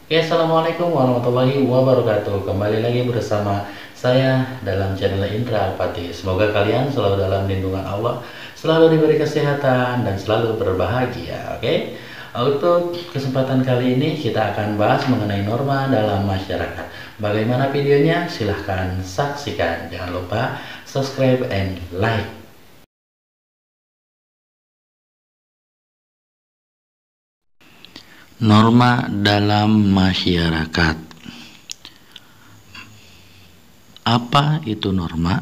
Oke, Assalamualaikum warahmatullahi wabarakatuh. Kembali lagi bersama saya dalam channel Indra Al-Fatih. Semoga kalian selalu dalam lindungan Allah, selalu diberi kesehatan dan selalu berbahagia. Oke, untuk kesempatan kali ini kita akan bahas mengenai norma dalam masyarakat. Bagaimana videonya? Silahkan saksikan. Jangan lupa subscribe and like. Norma dalam masyarakat. Apa itu norma?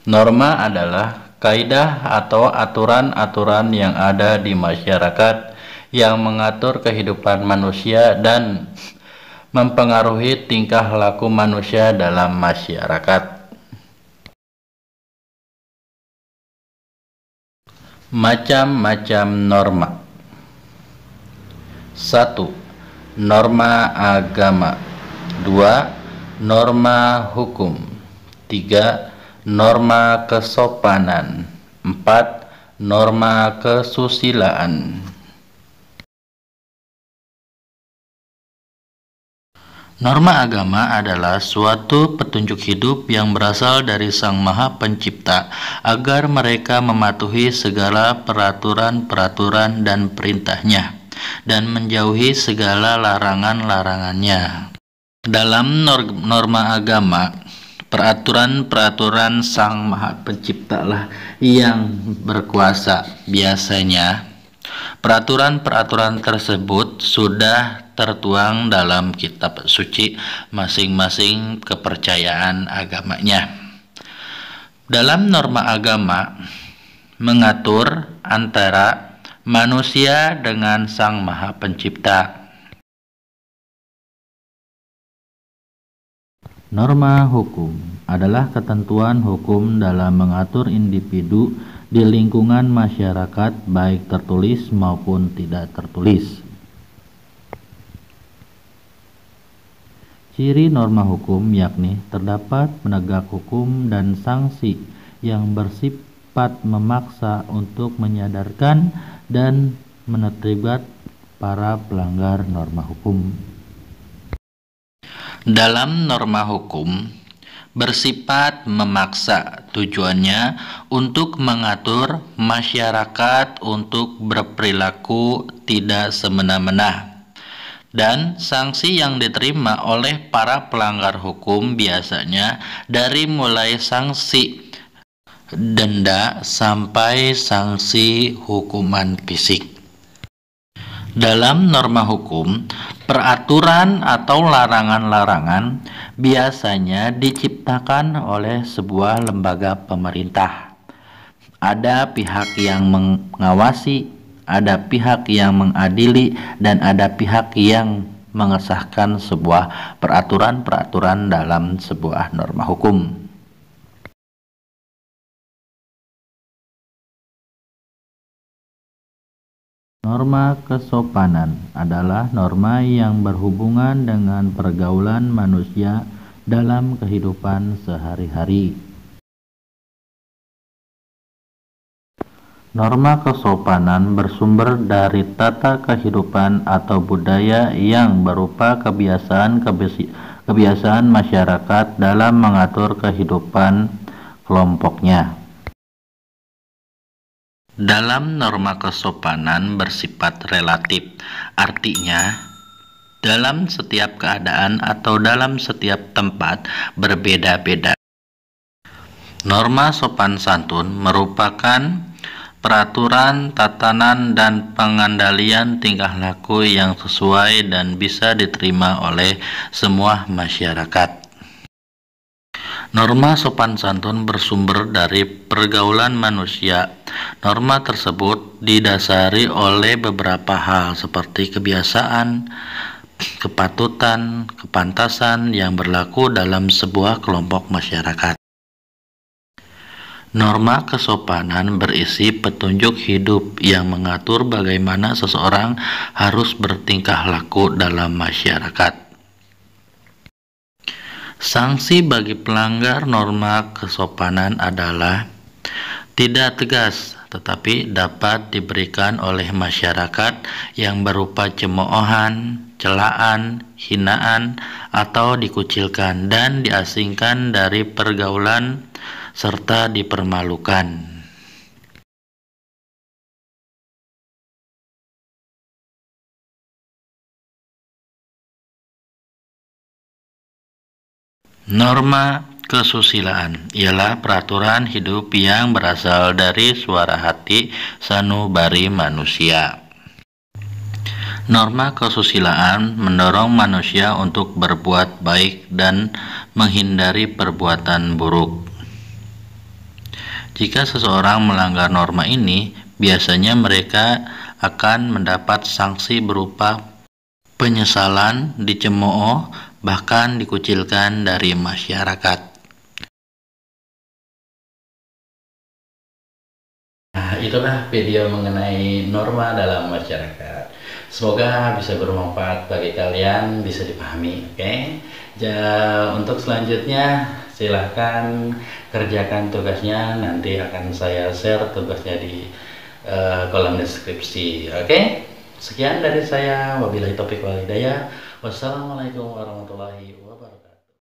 Norma adalah kaidah atau aturan-aturan yang ada di masyarakat yang mengatur kehidupan manusia dan mempengaruhi tingkah laku manusia dalam masyarakat. Macam-macam norma. 1. Norma agama. 2. Norma hukum. 3. Norma kesopanan. 4. Norma kesusilaan. Norma agama adalah suatu petunjuk hidup yang berasal dari Sang Maha Pencipta agar mereka mematuhi segala peraturan-peraturan dan perintahnya dan menjauhi segala larangan-larangannya. Dalam norma agama, peraturan-peraturan Sang Maha Pencipta lah yang berkuasa. Biasanya peraturan-peraturan tersebut sudah tertuang dalam kitab suci masing-masing kepercayaan agamanya. Dalam norma agama mengatur antara manusia dengan Sang Maha Pencipta. Norma hukum adalah ketentuan hukum dalam mengatur individu di lingkungan masyarakat, baik tertulis maupun tidak tertulis. Ciri norma hukum yakni terdapat penegak hukum dan sanksi yang bersifat memaksa untuk menyadarkan dan menertibkan para pelanggar norma hukum. Dalam norma hukum bersifat memaksa, tujuannya untuk mengatur masyarakat untuk berperilaku tidak semena-mena, dan sanksi yang diterima oleh para pelanggar hukum biasanya dari mulai sanksi denda sampai sanksi hukuman fisik. Dalam norma hukum, peraturan atau larangan-larangan biasanya diciptakan oleh sebuah lembaga pemerintah. Ada pihak yang mengawasi, ada pihak yang mengadili, dan ada pihak yang mengesahkan sebuah peraturan-peraturan dalam sebuah norma hukum. Norma kesopanan adalah norma yang berhubungan dengan pergaulan manusia dalam kehidupan sehari-hari. Norma kesopanan bersumber dari tata kehidupan atau budaya yang berupa kebiasaan masyarakat dalam mengatur kehidupan kelompoknya. Dalam norma kesopanan bersifat relatif, artinya dalam setiap keadaan atau dalam setiap tempat berbeda-beda. Norma sopan santun merupakan peraturan, tatanan, dan pengandalian tingkah laku yang sesuai dan bisa diterima oleh semua masyarakat. Norma sopan santun bersumber dari pergaulan manusia. Norma tersebut didasari oleh beberapa hal seperti kebiasaan, kepatutan, kepantasan yang berlaku dalam sebuah kelompok masyarakat. Norma kesopanan berisi petunjuk hidup yang mengatur bagaimana seseorang harus bertingkah laku dalam masyarakat. Sanksi bagi pelanggar norma kesopanan adalah tidak tegas tetapi dapat diberikan oleh masyarakat yang berupa cemoohan, celaan, hinaan, atau dikucilkan dan diasingkan dari pergaulan serta dipermalukan. Norma kesusilaan ialah peraturan hidup yang berasal dari suara hati sanubari manusia. Norma kesusilaan mendorong manusia untuk berbuat baik dan menghindari perbuatan buruk. Jika seseorang melanggar norma ini, biasanya mereka akan mendapat sanksi berupa penyesalan, dicemooh, bahkan dikucilkan dari masyarakat. Nah, itulah video mengenai norma dalam masyarakat. Semoga bisa bermanfaat bagi kalian, bisa dipahami, oke? Untuk selanjutnya silahkan kerjakan tugasnya, nanti akan saya share tugasnya di kolom deskripsi, oke? Sekian dari saya, wabillahi taufiq wal hidayah. Wassalamualaikum warahmatullahi wabarakatuh.